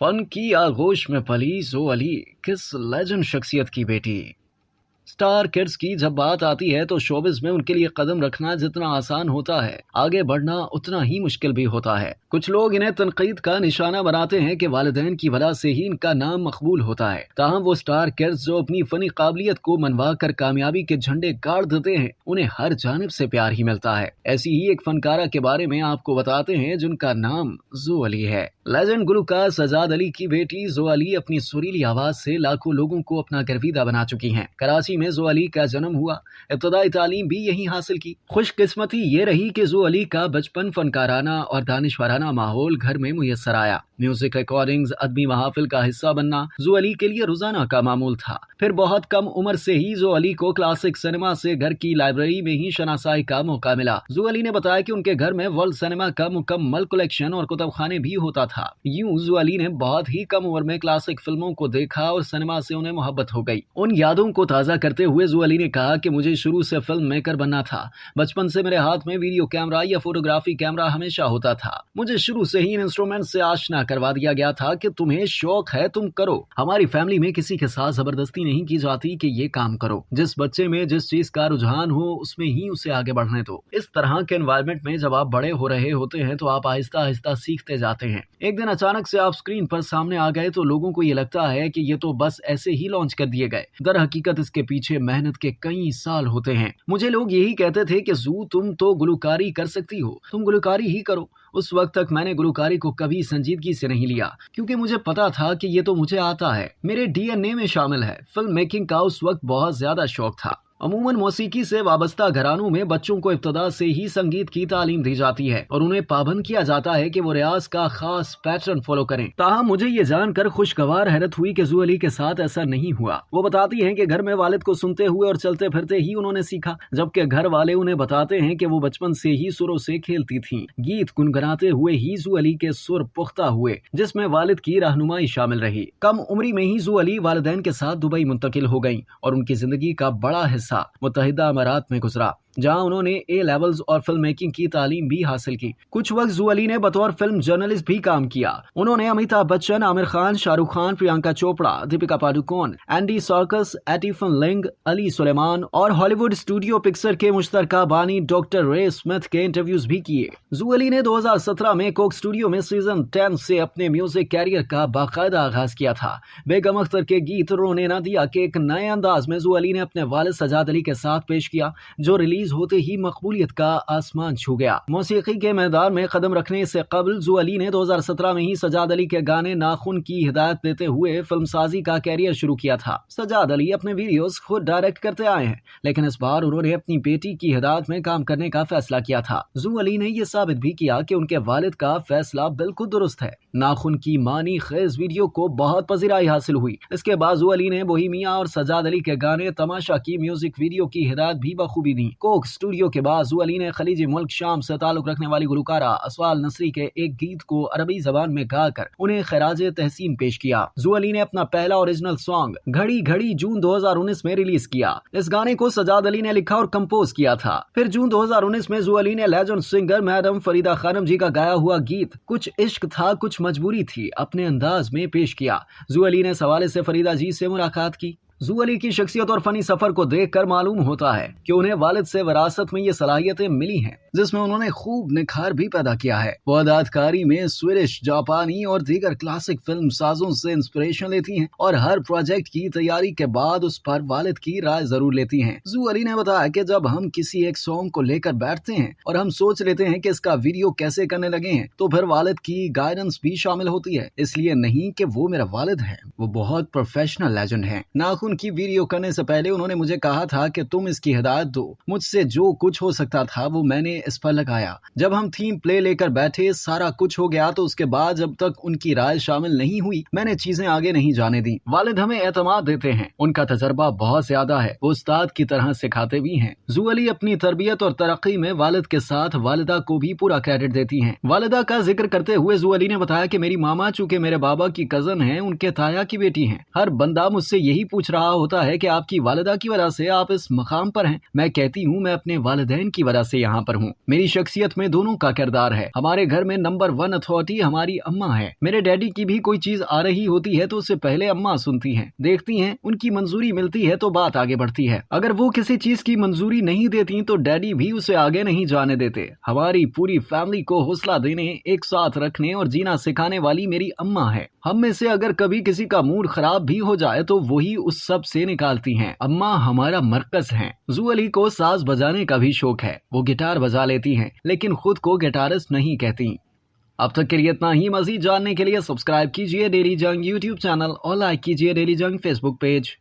Fun की आगोश में पली ज़ो अली किस लेजेंड शख्सियत की बेटी। स्टार किड्स की जब बात आती है तो शोबिज में उनके लिए कदम रखना जितना आसान होता है, आगे बढ़ना उतना ही मुश्किल भी होता है। कुछ लोग इन्हें तनकीद का निशाना बनाते हैं कि वालिदैन की वजह से ही इनका नाम मकबूल होता है। ताहम वो स्टार किड्स जो अपनी फनी काबिलियत को मनवा कर कामयाबी के झंडे गाड़ देते हैं, उन्हें हर जानिब से प्यार ही मिलता है। ऐसी ही एक फनकारा के बारे में आपको बताते हैं जिनका नाम ज़ो अली है। लेजेंड गुलकार सजाद अली की बेटी ज़ो अली अपनी सुरीली आवाज से लाखों लोगों को अपना गर्विदा बना चुकी हैं। कराची में ज़ो अली का जन्म हुआ, इब्तदाई तालीम भी यहीं हासिल की। खुशकिस्मती ये रही कि ज़ो अली का बचपन फनकाराना और दानिशवराना माहौल घर में मुयस्सर आया। म्यूजिक रिकॉर्डिंग्स, अदबी महाफिल का हिस्सा बनना ज़ो अली के लिए रोजाना का मामूल था। फिर बहुत कम उम्र से ही ज़ो अली को क्लासिक सिनेमा से घर की लाइब्रेरी में ही शनासाई का मौका मिला। ज़ो अली ने बताया कि उनके घर में वर्ल्ड सिनेमा का मुकम्मल कलेक्शन और कुतुबखाने भी होता था। यूं ज़ो अली ने बहुत ही कम उम्र में क्लासिक फिल्मों को देखा और सिनेमा से उन्हें मोहब्बत हो गई। उन यादों को ताज़ा करते हुए ज़ो अली ने कहा कि मुझे शुरू से फिल्म मेकर बनना था। बचपन से मेरे हाथ में वीडियो कैमरा या फोटोग्राफी कैमरा हमेशा होता था। मुझे शुरू से ही इन इंस्ट्रूमेंट से आशना करवा दिया गया था कि तुम्हें शौक है तुम करो। हमारी फैमिली में किसी के साथ जबरदस्ती नहीं की जाती कि ये काम करो। जिस बच्चे में जिस चीज का रुझान हो उसमें ही उसे आगे बढ़ने दो। इस तरह के एनवायरनमेंट में जब आप बड़े हो रहे होते हैं तो आप आहिस्ता आहिस्ता सीखते जाते हैं। एक दिन अचानक से आप स्क्रीन पर सामने आ गए तो लोगों को ये लगता है कि ये तो बस ऐसे ही लॉन्च कर दिए गए। दर हकीकत इसके पीछे मेहनत के कई साल होते हैं। मुझे लोग यही कहते थे कि ज़ू तुम तो गुलकारी कर सकती हो, तुम गुलकारी ही करो। उस वक्त तक मैंने गुलकारी को कभी संजीदगी से नहीं लिया, क्योंकि मुझे पता था कि ये तो मुझे आता है, मेरे डीएनए में शामिल है। फिल्म मेकिंग का उस वक्त बहुत ज्यादा शौक था। अमूमन मौसीकी से वाबस्ता घरानों में बच्चों को इब्तदा से ही संगीत की तालीम दी जाती है और उन्हें पाबंद किया जाता है कि वो रियाज का खास पैटर्न फॉलो करें। ताहम मुझे ये जानकर खुशगवार हैरत हुई कि ज़ो अली के साथ ऐसा नहीं हुआ। वो बताती हैं कि घर में वालिद को सुनते हुए और चलते फिरते ही उन्होंने सीखा, जबकि घर वाले उन्हें बताते हैं कि वो बचपन से ही सुरों से खेलती थीं। गीत गुनगुनाते हुए ही ज़ो अली के सुर पुख्ता हुए, जिसमें वालिद की रहनुमाई शामिल रही। कम उम्री में ही ज़ो अली वालिदैन के साथ दुबई मुंतकिल हो गईं और उनकी जिंदगी का बड़ा हिस्सा मुत्तहिदा अमारात में गुजरा, जहां उन्होंने ए लेवल्स और फिल्म मेकिंग की तालीम भी हासिल की। कुछ वक्त ज़ो अली ने बतौर फिल्म जर्नलिस्ट भी काम किया। उन्होंने अमिताभ बच्चन, आमिर खान, शाहरुख खान, प्रियंका चोपड़ा, दीपिका पादुकोण, एंडी सर्कस, एटिफन लिंग, अली सुलेमान और हॉलीवुड स्टूडियो पिक्चर के मुश्तरका बानी डॉक्टर रे स्मिथ के इंटरव्यूज भी किए। ज़ो अली ने 2017 में कोक स्टूडियो में सीजन 10 से अपने म्यूजिक कैरियर का बाकायदा आगाज किया था। बेगम अख्तर के गीत रोने ना दिया के एक नए अंदाज में ज़ो अली ने अपने वालिद सजाद अली के साथ पेश किया, जो रिलीज होते ही मकबूलियत का आसमान छू गया। मौसीकी के मैदान में कदम रखने से कबल ज़ो अली ने 2017 में ही सजाद अली के गाने नाखून की हिदायत देते हुए फिल्मसाजी का कैरियर शुरू किया था। सजाद अली अपने वीडियोस खुद डायरेक्ट करते आए हैं, लेकिन इस बार उन्होंने अपनी बेटी की हिदायत में काम करने का फैसला किया था। ज़ो अली ने यह साबित भी किया कि उनके वालिद का फैसला बिल्कुल दुरुस्त है। नाखून की मानी खेज वीडियो को बहुत पजीराई हासिल हुई। इसके बाद ज़ो अली ने बोहेमिया और सजाद अली के गाने तमाशा की म्यूजिक वीडियो की हिदायत भी बखूबी दी। कोक स्टूडियो के बाद ज़ो अली ने खलीजी मुल्क शाम से ताल्लुक रखने वाली गुलकारा असवाल नसरी के एक गीत को अरबी जबान में गाकर उन्हें खराज तहसीन पेश किया। ज़ो अली ने अपना पहला ओरिजिनल सॉन्ग घड़ी घड़ी जून 2019 में रिलीज किया। इस गाने को सजाद अली ने लिखा और कंपोज किया था। फिर जून 2019 में ज़ो अली ने legend singer madam Farida Khanam ji का गाया हुआ गीत कुछ इश्क था कुछ मजबूरी थी अपने अंदाज में पेश किया। ज़ो अली ने इस हवाले से फरीदा जी से मुलाकात की। ज़ो अली की शख्सियत और फनी सफर को देखकर मालूम होता है कि उन्हें वालिद से विरासत में ये सलाहियतें मिली हैं, जिसमें उन्होंने खूब निखार भी पैदा किया है। वो अदाकारी में स्वीडिश, जापानी और दीगर क्लासिक फिल्म साजों से इंस्पिरेशन लेती हैं और हर प्रोजेक्ट की तैयारी के बाद उस पर वालिद की राय जरूर लेती हैं। ज़ो अली ने बताया कि जब हम किसी एक सॉन्ग को लेकर बैठते हैं और हम सोच लेते हैं कि इसका वीडियो कैसे करने लगे हैं, तो फिर वालिद की गाइडेंस भी शामिल होती है। इसलिए नहीं कि वो मेरा वालिद है, वो बहुत प्रोफेशनल लेजेंड है। नाखून की वीडियो करने से पहले उन्होंने मुझे कहा था कि तुम इसकी हिदायत दो। मुझसे जो कुछ हो सकता था वो मैंने इस पर लगाया। जब हम थीम प्ले लेकर बैठे, सारा कुछ हो गया, तो उसके बाद जब तक उनकी राय शामिल नहीं हुई, मैंने चीजें आगे नहीं जाने दी। वालिद हमें एतमाद देते हैं, उनका तजर्बा बहुत ज्यादा है, वो उस्ताद की तरह सिखाते भी हैं। ज़ो अली अपनी तरबियत और तरक्की में वालिद के साथ वालिदा को भी पूरा क्रेडिट देती हैं। वालिदा का जिक्र करते हुए ज़ो अली ने बताया कि मेरी मामा चूंकि मेरे बाबा की कजन है, उनके ताया की बेटी हैं। हर बंदा मुझसे यही पूछ रहा रहा होता है कि आपकी वालिदा की वजह से आप इस मकाम पर हैं। मैं कहती हूँ मैं अपने वालिदैन की वजह से यहाँ पर हूँ। मेरी शख्सियत में दोनों का किरदार है। हमारे घर में नंबर 1 अथॉरिटी हमारी अम्मा है। मेरे डैडी की भी कोई चीज आ रही होती है तो उससे पहले अम्मा सुनती हैं, देखती हैं, उनकी मंजूरी मिलती है तो बात आगे बढ़ती है। अगर वो किसी चीज की मंजूरी नहीं देती तो डैडी भी उसे आगे नहीं जाने देते। हमारी पूरी फैमिली को हौसला देने, एक साथ रखने और जीना सिखाने वाली मेरी अम्मा है। हम में से अगर कभी किसी का मूड खराब भी हो जाए तो वही उस सब से निकालती हैं। अम्मा हमारा मरकज हैं। जू अली को साज बजाने का भी शौक है। वो गिटार बजा लेती हैं लेकिन खुद को गिटारिस्ट नहीं कहती। अब तक के लिए इतना ही। मजीद जानने के लिए सब्सक्राइब कीजिए डेली जंग यूट्यूब चैनल और लाइक कीजिए डेली जंग फेसबुक पेज।